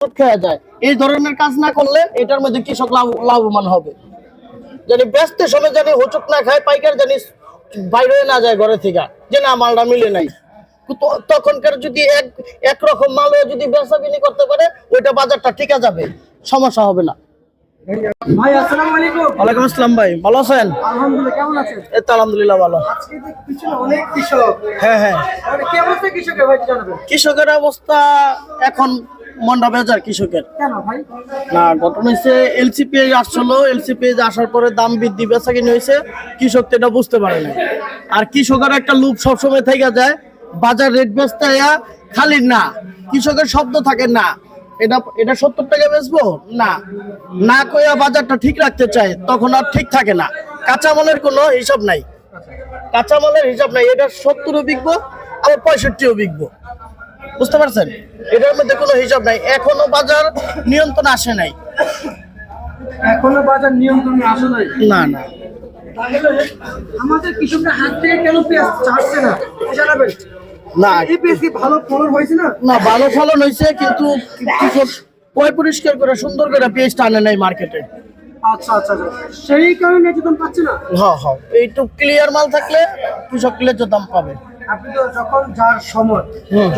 খেয়ে যায়। এই ধরনের কাজ না করলে এটার মধ্যে কৃষক লাভবান হবে। জানি ব্যস্ত সময় জানি হোচট না খায়, পাইকার জানি বাইরে না যায় ঘরে থেকে, যে না মালটা মিলে নাই। তখনকার যদি একরকম মাল যদি বেচা বিক্রি করতে পারে, ওইটা বাজারটা টিকা যাবে, সমস্যা হবে না। ভাই আসসালামু আলাইকুম। ওয়ালাইকুম আসসালাম ভাই, ভালো আছেন? আলহামদুলিল্লাহ, কেমন আছেন? এই তো আলহামদুলিল্লাহ ভালো। আজকে তো পিছনে অনেক কৃষক। হ্যাঁ, মানে কি অবস্থা কৃষকের ভাই জানাবেন? কৃষকের অবস্থা এখন মন্ডা বেজার কৃষকের। কেন ভাই? না, ঘটনা হচ্ছে এলসিপিএ আসছিল, এলসিপিএ আসার পরে দাম বৃদ্ধি বেচা কিনে হয়েছে, কৃষক তো এটা বুঝতে পারে না। আর কৃষকের একটা লুপ সবসময় থেকে যায়, বাজার রেট বেচতে খালি না, কৃষকের শব্দ থাকে না, এটা 70 টাকা বেচবো না, না কইয়া বাজারটা ঠিক রাখতে চায়, তখন আর ঠিক থাকে না। কাঁচামালের কোনো হিসাব নাই, কাঁচামালের হিসাব নাই, এটা 70ও বিকবো আবার 65ও বিকবো, বুঝতে পারছেন? এটার মধ্যে কোনো হিসাব নাই, এখনো বাজার নিয়ন্ত্রণ আসে নাই। এখনো বাজার নিয়ন্ত্রণে আসে নাই? না না, তাহলে আমাদের কৃষকরা হাত থেকে কেন পেঁয়াজ ছাড়ছে না জানাবেন? না এই পেঁয়াজ কি ভালো ফলন হয়েছে না? না, ভালো ফলন হয়েছে, কিন্তু কৃষক পরিষ্কার করে সুন্দর করে পেঁয়াজটা আনে নাই মার্কেটে। আচ্ছা আচ্ছা আচ্ছা, সেই কারণে ন্যায্য দাম পাচ্ছে না। হ্যাঁ হ্যাঁ, এইটু ক্লিয়ার মাল থাকলে কৃষক ন্যায্য দাম পাবে। আপনি তো যখন যার সময়,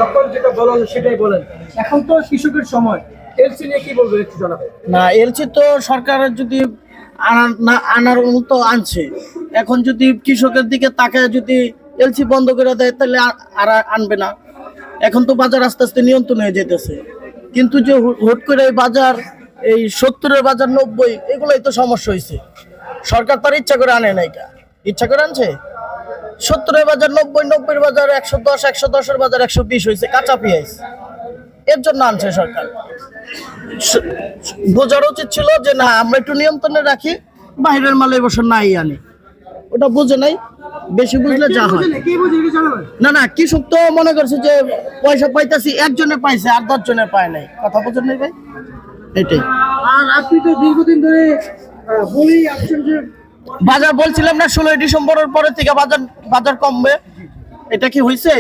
যখন যেটা বলেন সেটাই বলেন। এখন তো কৃষকের সময়, এলসি নিয়ে কি বলবেন একটু জানাবেন? না, এলসি তো সরকারের যদি আনার মতো আনছে, এখন যদি কৃষকের দিকে তাকায় যদি এলসি বন্ধ করে দেয়, তাহলে আর আনবে না। এখন তো বাজার আস্তে আস্তে নিয়ন্ত্রণ হয়ে যেতেছে, কিন্তু যে হুট করে বাজার এই 70-এর বাজার 90, এগুলোই তো সমস্যা হয়েছে। সরকার তার ইচ্ছা করে আনে না, এটা ইচ্ছা করে আনছে। 70-এর বাজার 90, 90-এর বাজার 110, 110-এর বাজার 120 হয়েছে কাঁচা পেঁয়াজ, এর জন্য আনছে সরকার। বোঝার উচিত ছিল যে না, আমরা একটু নিয়ন্ত্রণে রাখি, বাইরের মাল এই বছর নাই আনি। ওটা বুঝে নাই, বেশি বুঝলে যা হয়। কি বুঝে কি জানাবেন? না না, কৃষক তো মনে করছে যে পয়সা পাইতেছি, একজনে পাইছে আর 10 জনে পায় নাই, কথা বুঝেন নাই ভাই? এটাই। আর আপনি তো দীর্ঘদিন ধরে বলেই আসছেন যে বাজার বলছিলাম না 16 ডিসেম্বরের পরে থেকে বাজার কমবে, এটা কি হয়েছে?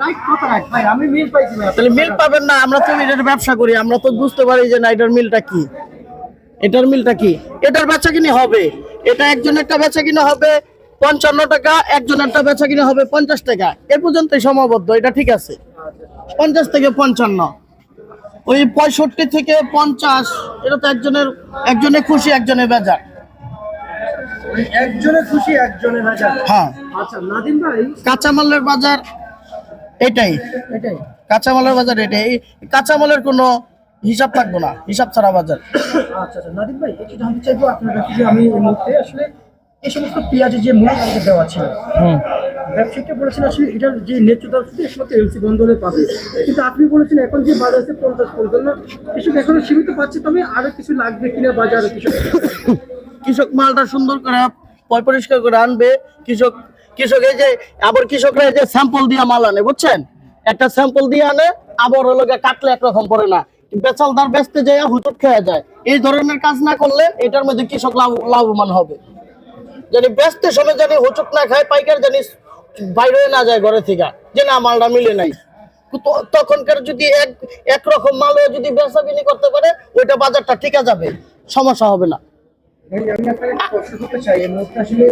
রাইট কথা, রাইট ভাই, আমি মিল পাইছি ভাই। তাহলে মিল পাবেন না, আমরা তো এটার ব্যবসা করি, আমরা তো বুঝতে পারি যে না এটার মিলটা কি, এটার মিলটা কি। এটার বেচা কিনে হবে, এটা একজনের একটা বেচা কিনে হবে 55 টাকা, একজনের একটা বেচা কিনে হবে 50 টাকা, এ পর্যন্তই সীমাবদ্ধ, এটা ঠিক আছে। 50 থেকে 55, ওই 65 থেকে 50, এটা তো একজনে খুশি, একজনে বেজার। একজনে খুশি একজনে বাজার। হ্যাঁ, আচ্ছা নাদিম ভাই, কাঁচামালের বাজার এটাই, এটাই। কাঁচামালের বাজার এটাই, এই কাঁচামালের কোনো হিসাব থাকবো না, হিসাব ছাড়া বাজার। আচ্ছা আচ্ছা নাদিম ভাই, একটু জানতে চাইবো আপনার কাছে যে আমি এই মুহূর্তে আসলে এই সমস্ত পেঁয়াজের যে মূল্য আমাকে দেওয়া ছিল, ব্যবসায়ীটা বলেছেন আসলে এটার যে ন্যায্য দাম শুধু একমাত্র এলসি বন্ধ হলে পাবে, কিন্তু আপনি বলেছেন এখন যে বাজার আছে 50 না, কৃষক এখনো সীমিত পাচ্ছে, তবে আরো কিছু লাগবে কিনা বাজারে কৃষক? কৃষক মালটা সুন্দর করে পরিষ্কার করে আনবে। কৃষক এই যে আবার কৃষকরা এই যে স্যাম্পল দিয়ে মাল আনে, বুঝছেন? একটা স্যাম্পল দিয়ে আনে, আবার হলো কাটলে একরকম পড়ে না, বেচালদার বেচতে যায় হুচট খেয়ে যায়। এই ধরনের কাজ না করলে এটার মধ্যে কৃষক লাভবান হবে। জানি ব্যস্ত সময় জানি হোচট না খায়, পাইকার জানি বাইরে না যায় ঘরে থেকে, যে না মালটা মিলে নাই। তখনকার যদি একরকম মাল যদি বেচা বিক্রি করতে পারে, ওইটা বাজারটা টিকা যাবে, সমস্যা হবে না। আমি আপনাকে একটা প্রশ্ন করতে চাই, এই মুহূর্তে আসলে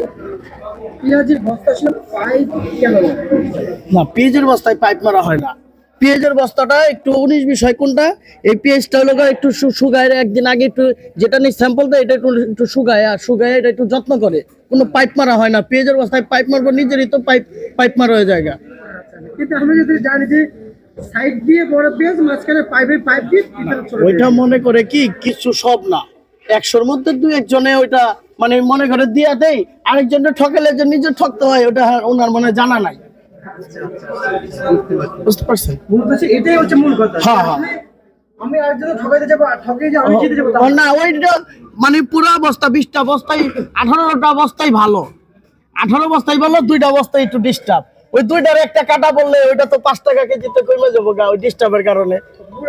পেঁয়াজের বস্তা আসলে পাইপ কেন না, পেঁয়াজের বস্তায় পাইপ মারা হয় না। পেঁয়াজের বস্তাটা একটু 19-20 হয়। কোনটা? এই পেঁয়াজটা হলো একটু শুকায়, একদিন আগে একটু যেটা নিয়ে স্যাম্পল দেয়, এটা একটু শুকায় এটা একটু যত্ন করে, কোনো পাইপ মারা হয় না। পেঁয়াজের বস্তায় পাইপ মারবো, নিজেরই তো পাইপ মারা হয়ে যায়। কিন্তু আমরা যদি জানি যে সাইড দিয়ে বড় পেঁয়াজ, মাঝখানে পাইপ দিয়ে ওইটা মনে করে কি কিছু সব না, 100-র মধ্যে 2-1 জনে ওইটা মানে মনে করে দিয়া দেয়, আরেকজনের ঠকালে যে নিজে ঠকতে হয়, ওটা ওনার মনে জানা নাই, বুঝতে পারছেন? এটাই হচ্ছে মূল কথা। হ্যাঁ হ্যাঁ, আমি আরেকজন ঠকাইতে যাবো, ঠকিয়ে যে আমি জিতে যাবো না, ওইটা মানে পুরো বস্তা 20টা বস্তায় 18টা বস্তায় ভালো, 18 বস্তায় ভালো, 2টা বস্তায় একটু ডিস্টার্ব। ওই 2টার একটা কাটা বললে ওইটা তো 5 টাকা কেজিতে কমে যাবো গা, ওই ডিস্টার্বের কারণে।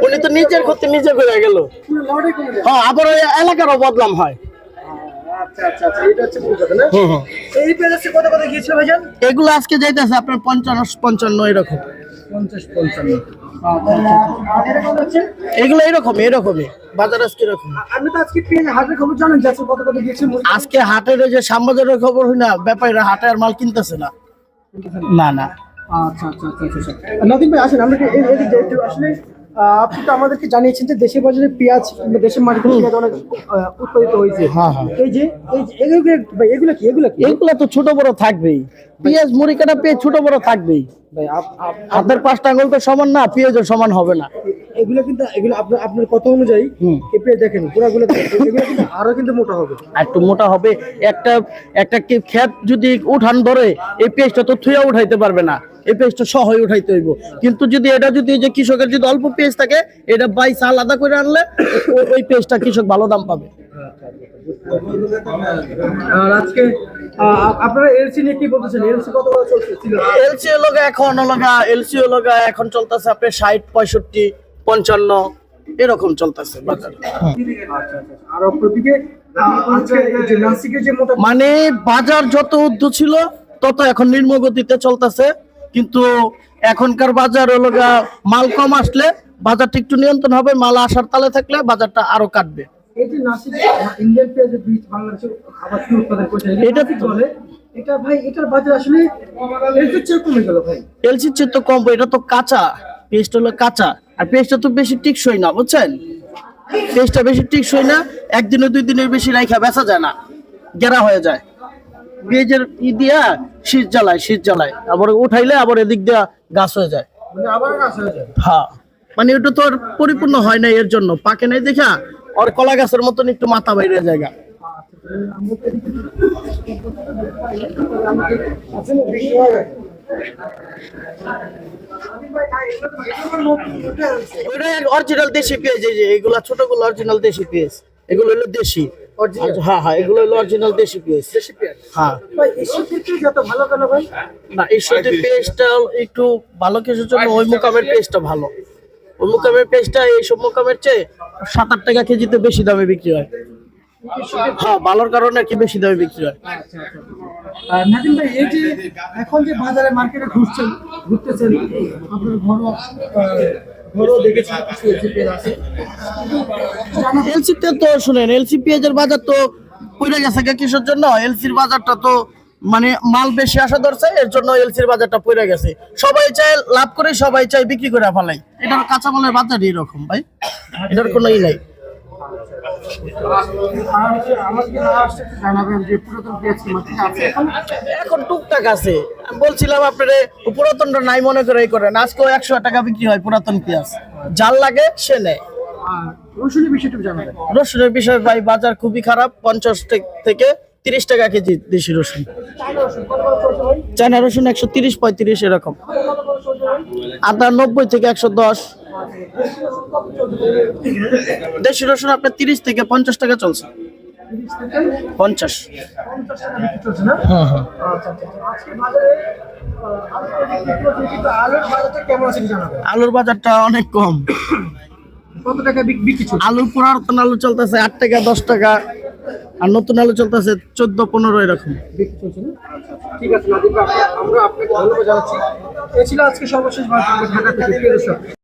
উনি তো নিজের ক্ষতি নিজে করে গেল। হ্যাঁ, আবার ওই এলাকারও বদনাম হয়। আচ্ছা আচ্ছা আচ্ছা, এটা হচ্ছে মূল কথা না? এই পেঁয়াজ কত গিয়েছিল ভাইজান? এগুলো আজকে যাইতেছে আপনার 50-55 এরকম। 50-55। আর এটা কত হচ্ছে? এগুলো এরকমই বাজার আজকে এরকম। আপনি তো আজকে পেঁয়াজ হাটের খবর জানেন, যাচ্ছে কত কত দিয়েছে আজকে হাটের ওই যে শ্যামবাজারের খবর হয় না, ব্যাপারীরা হাটে আর মাল কিনতেছে না। না আচ্ছা আচ্ছা আচ্ছা আচ্ছা। নাদিম ভাই আসেন, আমরা এদিক দিয়ে একটু আসলে আপনি তো আমাদেরকে জানিয়েছেন যে দেশের বাজারে পেঁয়াজ কিংবা দেশের মাটিতে পেঁয়াজ অনেক উৎপাদিত হয়েছে। হ্যাঁ। এগুলো কি এগুলো তো ছোট বড় থাকবেই, পেঁয়াজ মুড়ি কাটা পেঁয়াজ ছোট বড় থাকবেই ভাই? হাতের 5টা আঙুল তো সমান না, পেঁয়াজও সমান হবে না। এগুলো কিন্তু আপনার কথা অনুযায়ী এই পেঁয়াজ দেখেন পুরাগুলো এগুলো কিন্তু আরো কিন্তু মোটা হবে, আর একটু মোটা হবে। একটা কি ক্ষেত যদি উঠান ধরে এই পেঁয়াজটা তো থুয়া উঠাইতে পারবে না, এই পেঁয়াজটা সহই উঠাইতে হইব। কিন্তু যদি এটা যদি এই যে কৃষকের যদি অল্প পেঁয়াজ থাকে, এটা বাইসা আলাদা করে আনলে ওই পেঁয়াজটা কৃষক ভালো দাম পাবে। আর আজকে আপনারা এলসি নিয়ে কি বলতেছেন? এলসি কত করে চলছিল? এলসি এখন চলতেছে আপনার 60, 65, 55 এরকম চলতেছে বাজার। আর অপরদিকে আজকে এই যে নাসিকের যে মোটা মানে বাজার যত ঊর্ধ্ব ছিল তত এখন নিম্ন গতিতে চলতেছে, কিন্তু এখনকার বাজার হলো মাল কম আসলে বাজারটা একটু নিয়ন্ত্রণ হবে, মাল আসার তালে থাকলে বাজারটা আরো কাটবে। এই যে নাসিক ইন্ডিয়ান পেঁয়াজের বীজ বাংলাদেশে আবার কি উৎপাদন করছে এটা কি বলে? এটা ভাই এটার বাজার আসলে এলসির চেয়ে কমে গেল ভাই। এলসির চেয়ে তো কম, এটা তো কাঁচা পেস্ট, হলো কাঁচা। আর পেস্টটা তো বেশি টিকসই না, বুঝছেন? পেস্টটা বেশি টিকসই না, একদিনে 2 দিনের বেশি রাইখা বেচা যায় না, গেরা হয়ে যায়। পেঁয়াজের দিয়া শীত জ্বালায় আবার উঠাইলে আবার এদিক দিয়া গাছ হয়ে যায়। মানে আবার গাছ হয়ে যায়। হ্যাঁ, মানে ওটা তো আর পরিপূর্ণ হয় না, এর জন্য পাকে নাই দেখা আর কলা গাছের মতন একটু মাথা বাইরে জায়গা। অরিজিনাল দেশি পেঁয়াজ, এই যে এগুলা ছোটগুলো অরিজিনাল দেশি পেঁয়াজ, এগুলো হলো দেশি। হ্যাঁ, এগুলো হলো অরিজিনাল দেশি পেঁয়াজ। হ্যাঁ ভাই এসব ক্ষেত্রে যত ভালো কেন ভাই? না, এই সাথে পেস্টটা একটু ভালো কিছুর জন্য ওই মোকামের পেস্টটা ভালো। ওই মোকামের পেস্টটা এইসব মোকামের চেয়ে 7-8 টাকা কেজিতে বেশি দামে বিক্রি হয়। হ্যাঁ, ভালোর কারণে আর কি বেশি দামে বিক্রি হয়। নাদিম ভাই এই যে এখন যে বাজারে মার্কেটে ঘুরতেছেন আপনার ঘরও দেখেছেন কিছু এলসি পেঁয়াজ আছে। এলসিতে তো শুনেন, এলসি পেঁয়াজের বাজার তো পড়ে গেছে কিসের জন্য? এলসির বাজারটা তো মানে মাল বেশি আসা ধরছে, এর জন্য এলসির বাজারটা পড়ে গেছে। সবাই চায় লাভ করে, সবাই চায় বিক্রি করে ফেলাই। এটার কাঁচামালের বাজার এরকম ভাই, এটার কোনো ই নাই। এখন টুকটাক আছে, বলছিলাম আপনারে পুরাতনটা নাই মনে করে করেন। আজকেও 100 টাকা বিক্রি হয় পুরাতন পেঁয়াজ, যার লাগে সে নেয়। রসুনের বিষয়টা জানাবেন। রসুনের বিষয় ভাই বাজার খুবই খারাপ, 50 থেকে 30 টাকা কেজি দেশি রসুন। চায়না রসুন 130-35 এরকম। আদা 90 থেকে 110। দেশি রসুন আপনার 30 থেকে 50 টাকা চলছে। 50। হ্যাঁ। আলুর বাজারটা অনেক কম। কত টাকা বিক্রি চলছে? আলু পুরাতন আলু চলতেছে 8 টাকা 10 টাকা, আর নতুন আলু চলতেছে 14-15 এরকম বিক্রি চলছে না? ঠিক আছে নাদিম ভাই, আমরা আপনাকে ধন্যবাদ জানাচ্ছি। এ ছিল আজকে সর্বশেষ ঢাকা থেকে।